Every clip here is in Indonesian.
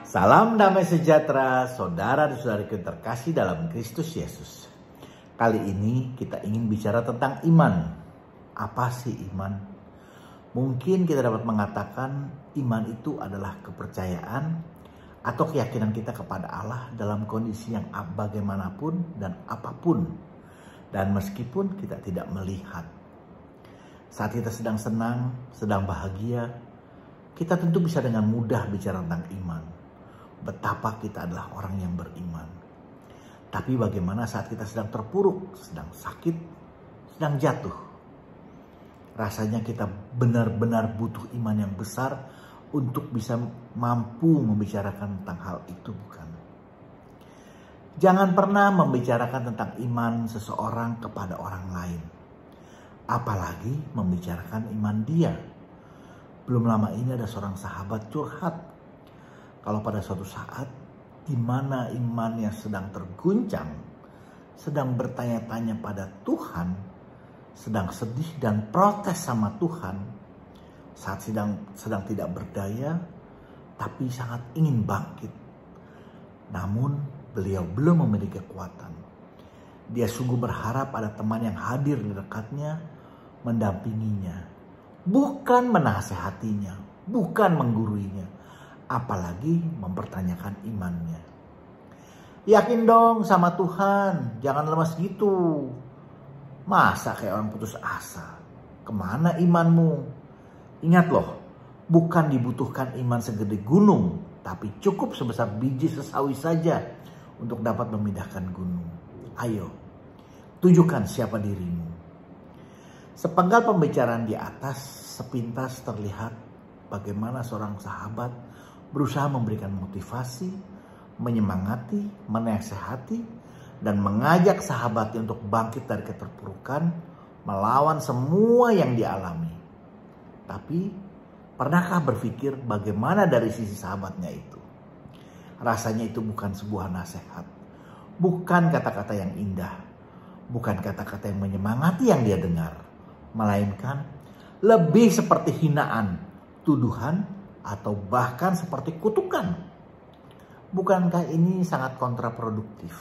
Salam damai sejahtera, saudara dan saudariku terkasih dalam Kristus Yesus. Kali ini kita ingin bicara tentang iman. Apa sih iman? Mungkin kita dapat mengatakan iman itu adalah kepercayaan atau keyakinan kita kepada Allah dalam kondisi yang bagaimanapun dan apapun. Dan meskipun kita tidak melihat. Saat kita sedang senang, sedang bahagia, kita tentu bisa dengan mudah bicara tentang iman. Betapa kita adalah orang yang beriman. Tapi bagaimana saat kita sedang terpuruk, sedang sakit, sedang jatuh? Rasanya kita benar-benar butuh iman yang besar untuk bisa mampu membicarakan tentang hal itu, bukan? Jangan pernah membicarakan tentang iman seseorang kepada orang lain. Apalagi membicarakan iman dia. Belum lama ini ada seorang sahabat curhat. Kalau pada suatu saat di mana imannya sedang terguncang, sedang bertanya-tanya pada Tuhan, sedang sedih dan protes sama Tuhan, saat sedang tidak berdaya, tapi sangat ingin bangkit. Namun beliau belum memiliki kekuatan. Dia sungguh berharap ada teman yang hadir di dekatnya, mendampinginya, bukan menasehatinya, bukan mengguruinya, apalagi mempertanyakan imannya. Yakin dong sama Tuhan, jangan lemas gitu. Masa kayak orang putus asa? Kemana imanmu? Ingat loh, bukan dibutuhkan iman segede gunung, tapi cukup sebesar biji sesawi saja untuk dapat memindahkan gunung. Ayo, tunjukkan siapa dirimu. Sepenggal pembicaraan di atas, sepintas terlihat bagaimana seorang sahabat berusaha memberikan motivasi, menyemangati, menasehati, dan mengajak sahabatnya untuk bangkit dari keterpurukan, melawan semua yang dialami. Tapi, pernahkah berpikir bagaimana dari sisi sahabatnya itu? Rasanya itu bukan sebuah nasihat, bukan kata-kata yang indah, bukan kata-kata yang menyemangati yang dia dengar, melainkan lebih seperti hinaan, tuduhan, atau bahkan seperti kutukan. Bukankah ini sangat kontraproduktif?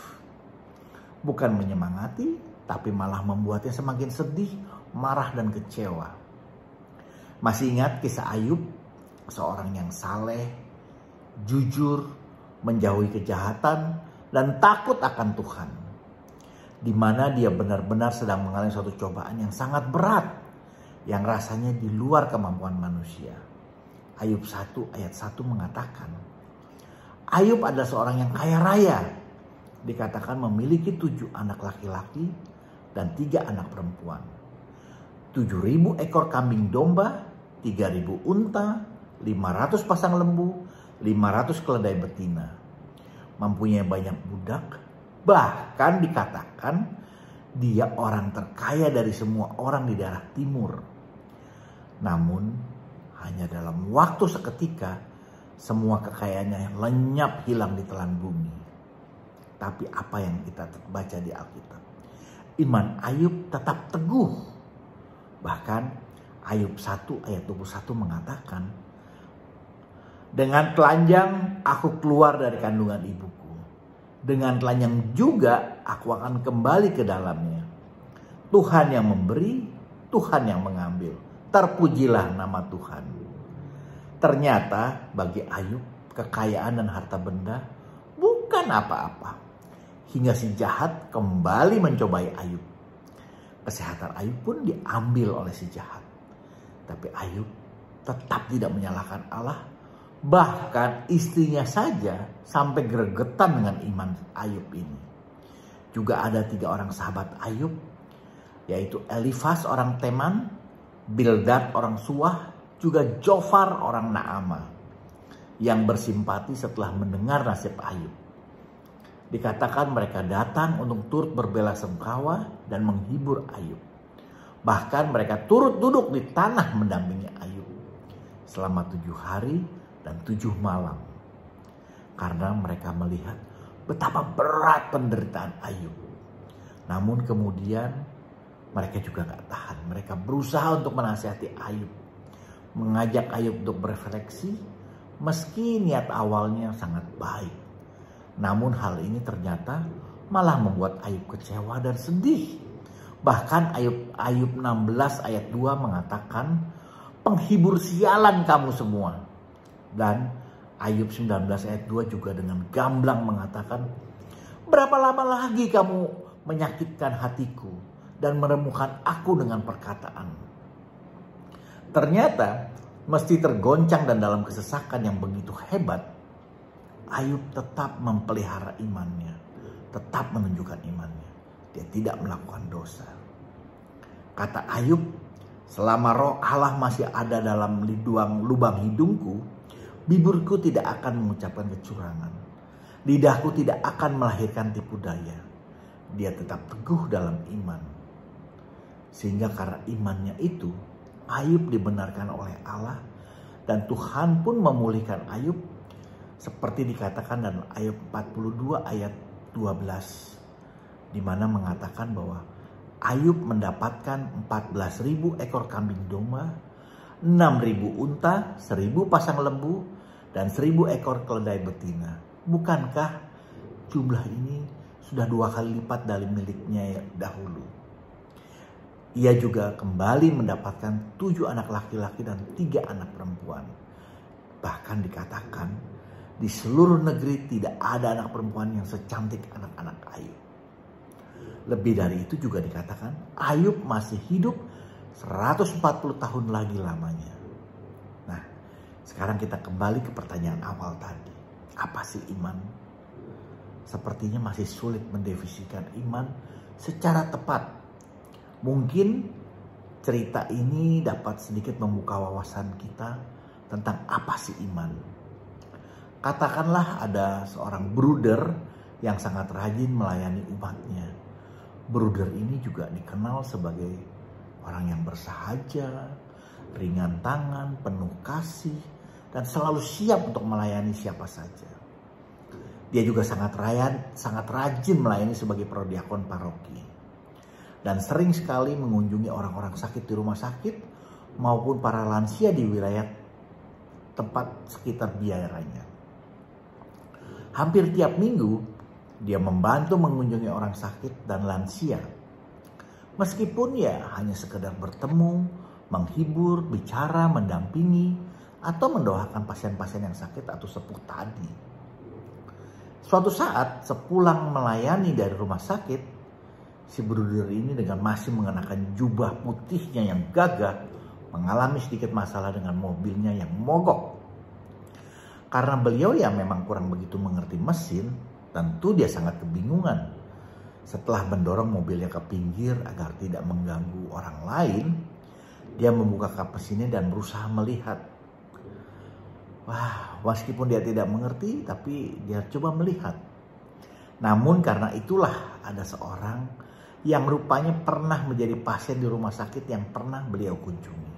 Bukan menyemangati, tapi malah membuatnya semakin sedih, marah, dan kecewa. Masih ingat kisah Ayub? Seorang yang saleh, jujur, menjauhi kejahatan, dan takut akan Tuhan. Di mana dia benar-benar sedang mengalami suatu cobaan yang sangat berat, yang rasanya di luar kemampuan manusia. Ayub 1 ayat 1 mengatakan, Ayub adalah seorang yang kaya raya. Dikatakan memiliki 7 anak laki-laki dan 3 anak perempuan. 7.000 ekor kambing domba, 3.000 unta, 500 pasang lembu, 500 keledai betina. Mempunyai banyak budak, bahkan dikatakan dia orang terkaya dari semua orang di daerah timur. Namun hanya dalam waktu seketika, semua kekayaannya lenyap hilang di telan bumi. Tapi apa yang kita baca di Alkitab? Iman Ayub tetap teguh. Bahkan Ayub 1 ayat 21 mengatakan, dengan telanjang aku keluar dari kandungan ibuku. Dengan telanjang juga aku akan kembali ke dalamnya. Tuhan yang memberi, Tuhan yang mengambil. Terpujilah nama Tuhan. Ternyata bagi Ayub, kekayaan dan harta benda bukan apa-apa. Hingga si jahat kembali mencobai Ayub. Kesehatan Ayub pun diambil oleh si jahat. Tapi Ayub tetap tidak menyalahkan Allah. Bahkan istrinya saja sampai gregetan dengan iman Ayub ini. Juga ada 3 orang sahabat Ayub, yaitu Elifas orang Teman, Bildad orang Suah, juga Jofar orang Naamah, yang bersimpati setelah mendengar nasib Ayub. Dikatakan mereka datang untuk turut berbelasungkawa dan menghibur Ayub. Bahkan mereka turut duduk di tanah mendampingi Ayub selama 7 hari dan 7 malam. Karena mereka melihat betapa berat penderitaan Ayub. Namun kemudian mereka juga gak tahan. Mereka berusaha untuk menasihati Ayub. Mengajak Ayub untuk berefleksi. Meski niat awalnya sangat baik, namun hal ini ternyata malah membuat Ayub kecewa dan sedih. Bahkan Ayub 16 ayat 2 mengatakan, penghibur sialan kamu semua. Dan Ayub 19 ayat 2 juga dengan gamblang mengatakan, berapa lama lagi kamu menyakitkan hatiku dan meremukkan aku dengan perkataan. Ternyata meski tergoncang dan dalam kesesakan yang begitu hebat, Ayub tetap memelihara imannya, tetap menunjukkan imannya. Dia tidak melakukan dosa. Kata Ayub, selama roh Allah masih ada dalam lubang hidungku, bibirku tidak akan mengucapkan kecurangan. Lidahku tidak akan melahirkan tipu daya. Dia tetap teguh dalam iman. Sehingga karena imannya itu, Ayub dibenarkan oleh Allah dan Tuhan pun memulihkan Ayub seperti dikatakan dalam Ayub 42 ayat 12, di mana mengatakan bahwa Ayub mendapatkan 14.000 ekor kambing domba, 6.000 unta, 1.000 pasang lembu, dan 1.000 ekor keledai betina. Bukankah jumlah ini sudah 2 kali lipat dari miliknya dahulu? Ia juga kembali mendapatkan 7 anak laki-laki dan 3 anak perempuan. Bahkan dikatakan di seluruh negeri tidak ada anak perempuan yang secantik anak-anak Ayub. Lebih dari itu juga dikatakan Ayub masih hidup 140 tahun lagi lamanya. Nah, sekarang kita kembali ke pertanyaan awal tadi. Apa sih iman? Sepertinya masih sulit mendefinisikan iman secara tepat. Mungkin cerita ini dapat sedikit membuka wawasan kita tentang apa sih iman. Katakanlah ada seorang bruder yang sangat rajin melayani umatnya. Bruder ini juga dikenal sebagai orang yang bersahaja, ringan tangan, penuh kasih, dan selalu siap untuk melayani siapa saja. Dia juga sangat rajin melayani sebagai prodiakon paroki. Dan sering sekali mengunjungi orang-orang sakit di rumah sakit maupun para lansia di wilayah tempat sekitar daerahnya. Hampir tiap minggu dia membantu mengunjungi orang sakit dan lansia. Meskipun ya hanya sekedar bertemu, menghibur, bicara, mendampingi, atau mendoakan pasien-pasien yang sakit atau sepuh tadi. Suatu saat sepulang melayani dari rumah sakit, si bruder ini dengan masih mengenakan jubah putihnya yang gagah mengalami sedikit masalah dengan mobilnya yang mogok. Karena beliau yang memang kurang begitu mengerti mesin, tentu dia sangat kebingungan. Setelah mendorong mobilnya ke pinggir agar tidak mengganggu orang lain, dia membuka kap mesinnya dan berusaha melihat. Wah, meskipun dia tidak mengerti, tapi dia coba melihat. Namun karena itulah ada seorang yang rupanya pernah menjadi pasien di rumah sakit yang pernah beliau kunjungi.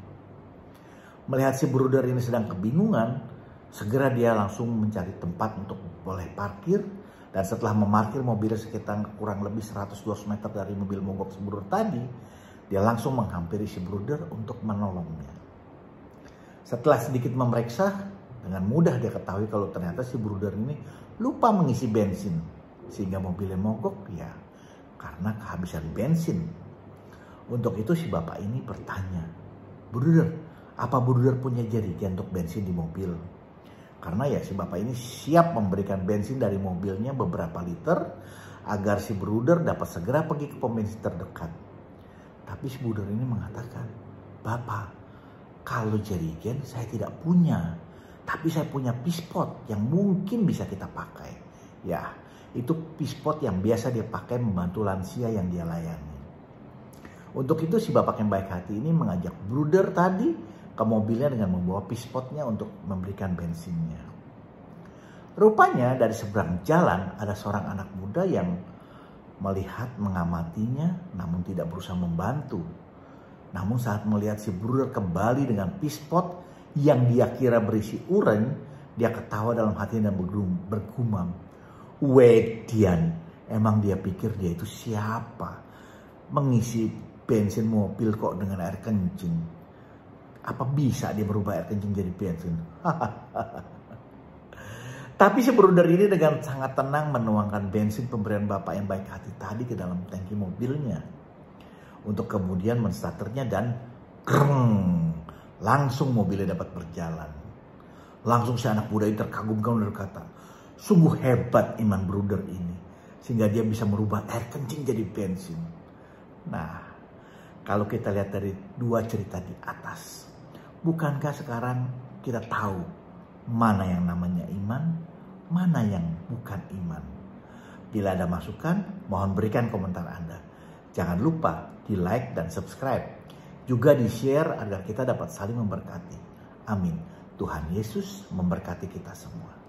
Melihat si bruder ini sedang kebingungan, segera dia langsung mencari tempat untuk boleh parkir. Dan setelah memarkir mobilnya sekitar kurang lebih 100-200 meter dari mobil mogok si bruder tadi, dia langsung menghampiri si bruder untuk menolongnya. Setelah sedikit memeriksa, dengan mudah dia ketahui kalau ternyata si bruder ini lupa mengisi bensin. Sehingga mobilnya mogok ya karena kehabisan bensin. Untuk itu si bapak ini bertanya, bruder, apa bruder punya jerigen untuk bensin di mobil? Karena ya si bapak ini siap memberikan bensin dari mobilnya beberapa liter agar si bruder dapat segera pergi ke pom bensin terdekat. Tapi si bruder ini mengatakan, Bapak, kalau jerigen saya tidak punya, tapi saya punya pispot yang mungkin bisa kita pakai. Ya, itu pispot yang biasa dia pakai membantu lansia yang dia layani. Untuk itu si bapak yang baik hati ini mengajak bruder tadi ke mobilnya dengan membawa pispotnya untuk memberikan bensinnya. Rupanya dari seberang jalan ada seorang anak muda yang melihat mengamatinya namun tidak berusaha membantu. Namun saat melihat si bruder kembali dengan pispot yang dia kira berisi uren, dia ketawa dalam hatinya dan bergumam, "Wedian, emang dia pikir dia itu siapa? Mengisi bensin mobil kok dengan air kencing. Apa bisa dia merubah air kencing jadi bensin?" Tapi si bruder ini dengan sangat tenang menuangkan bensin pemberian bapak yang baik hati tadi ke dalam tangki mobilnya. Untuk kemudian menstarternya dan kreng, langsung mobilnya dapat berjalan. Langsung si anak muda ini terkagum-kagum dan berkata, sungguh hebat iman bruder ini. Sehingga dia bisa merubah air kencing jadi bensin. Nah, kalau kita lihat dari dua cerita di atas, bukankah sekarang kita tahu mana yang namanya iman, mana yang bukan iman? Bila ada masukan, mohon berikan komentar Anda. Jangan lupa di like dan subscribe. Juga di share agar kita dapat saling memberkati. Amin. Tuhan Yesus memberkati kita semua.